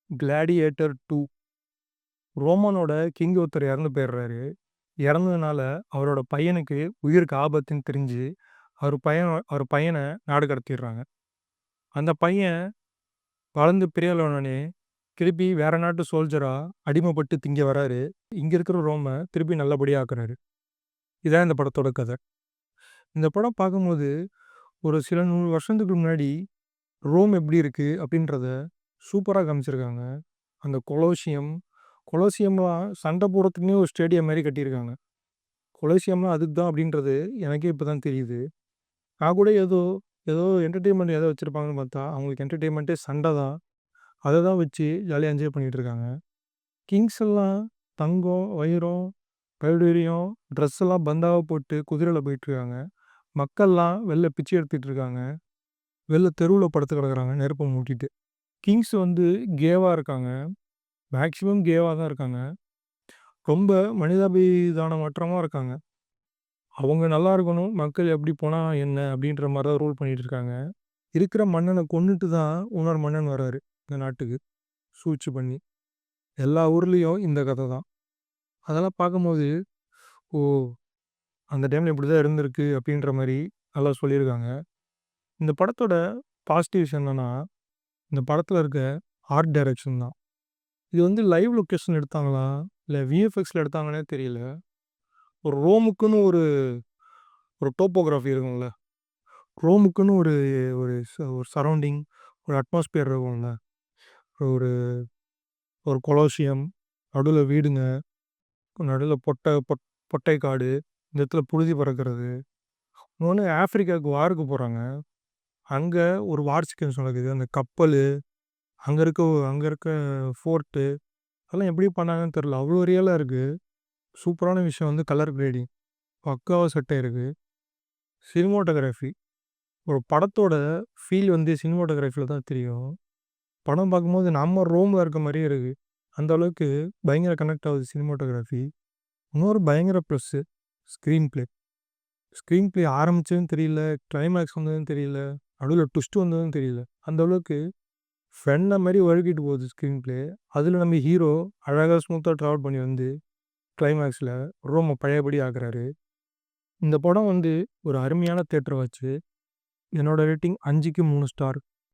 Gladiator 2. ரோமனோட king ஒருத்தர் இறந்து போயிடுறாரு. இறந்ததுனால அவரோட பையனுக்கு உயிருக்கு ஆபத்துன்னு தெரிஞ்சு, அவர் பையன நாடு கடத்திடுறாங்க. அந்த பையன் வளர்ந்து பெரியாளானோனே, திருப்பி வேற நாட்டு சோல்ஜரா அடிமைப்பட்டு இங்க வராரு. இங்க இருக்கிற ரோம திருப்பி நல்லபடியா ஆக்குறாரு. இதான் இந்த படத்தோட கதை. இந்த படம் பார்க்கும்போது, ஒரு சில 100 வருஷத்துக்கு முன்னாடி ரோம் எப்படி இருக்கு அப்படின்றத சூப்பரா காமிச்சிருக்காங்க. அந்த கொலோசியம்லாம் சண்டை போடுறதுக்குன்னே ஒரு ஸ்டேடியம் மாரி கட்டியிருக்காங்க. கொலோசியம்லாம் அதுக்கு தான் அப்படின்றது எனக்கே இப்ப தான் தெரியுது. நான் கூட ஏதோ ஏதோ என்டர்டெயின்மென்ட் ஏதோ வச்சிருப்பாங்கன்னு பார்த்தா, அவங்களுக்கு என்டர்டெயின்மென்ட்டே சண்டை தான். அத தான் வச்சு ஜாலியா என்ஜாய் பண்ணிட்டு இருக்காங்க. கிங்ஸ் எல்லாம் தங்கம், வைரம், வைடூரியம் ட்ரெஸ் எல்லாம் பந்தாவா போட்டு குதிரையில போயிட்டுருக்காங்க. மக்கள்லாம் வெளில பிச்சை எடுத்துட்டு இருக்காங்க. வெளில தெருவுல படுத்து கிடக்குறாங்க நெருப்ப மூட்டிட்டு. கிங்ஸ் வந்து கேவா இருக்காங்க. மேக்ஸிமம் கேவா தான் இருக்காங்க. ரொம்ப மனிதாபிதானமற்றமா இருக்காங்க. அவங்க நல்லா இருக்கணும், மக்கள் எப்படி போனா என்ன அப்படின்ற மாரி தான் ரூல் பண்ணிட்டு இருக்காங்க. இருக்கிற மன்னன கொன்னுட்டு தான் இன்னொரு மன்னன் வராரு, இந்த நாட்டுக்கு. சூழ்ச்சி பண்ணி. எல்லா ஊர்லயும் இந்த கத தான். அதெல்லாம் பார்க்கும்போது, ஓ! அந்த டைம்ல இப்படிதான் இருந்திருக்கு அப்படின்ற மாரி நல்லா சொல்லியிருக்காங்க. இந்த படத்தோட பாசிட்டிவ்ஸ் என்னன்னா, இந்த படத்துல இருக்க ஆர்ட் டைரக்ஷன் தான். இது வந்து லைவ் லொகேஷன் எடுத்தாங்களா? இல்ல விஎஃப்எக்ஸ்ல எடுத்தாங்கன்னே தெரியல. ஒரு ரோமுக்குன்னு ஒரு ஒரு டோப்போகிராஃபி இருக்கும்ல. ரோமுக்குன்னு ஒரு ஒரு ஒரு சரவுண்டிங், ஒரு அட்மாஸ்பியர் இருக்கும்ல. ஒரு ஒரு கொலோசியம், நடுவுல வீடுங்க, நடுவுல பொட்டை காடு, இந்த இடத்துல புழுதி பறக்கிறது. இன்னொன்னு ஆஃப்ரிக்காவுக்கு வாருக்கு போறாங்க. அங்க ஒரு வார் சீக்வென்ஸ் நடக்குது. அந்த கப்பலு, அங்க இருக்க ஃபோர்ட்டு, அதெல்லாம் எப்படி பண்ணாங்கன்னு தெரியல. அவ்வளோ ரியலா இருக்கு. சூப்பரான விஷயம் வந்து கலர் கிரேடிங். பக்காவா செட் ஆயிருக்கு. சினிமாட்டோகிராஃபி. ஒரு படத்தோட ஃபீல் வந்து சினிமாட்டோகிராஃபில தான் தெரியும். படம் பார்க்கும்போது நம்ம ரோம்ல இருக்க மாரியே இருக்கு. அந்த அளவுக்கு பயங்கர கனெக்ட் ஆகுது சினிமாட்டோகிராஃபி. இன்னொரு பயங்கர plus screenplay. Screenplay ஆரம்பிச்சதும் தெரியல, கிளைமாக்ஸ் வந்ததும் தெரியல, நடுவுல ட்விஸ்ட் வந்ததும் தெரியல. அந்த அளவுக்கு ஃபென்ன மாரி வழுக்கிட்டு போகுது ஸ்க்ரீன் ப்ளே. அதில நம்ம ஹீரோ அழகா ஸ்மூத்தா ட்ராவல் பண்ணி வந்து கிளைமாக்ஸ்ல ரோம பழையபடி ஆக்குறாரு. இந்த படம் வந்து ஒரு அருமையான தியேட்டர் வாட்ச்சு. என்னோட ரேட்டிங் 5க்கு 3 ஸ்டார்.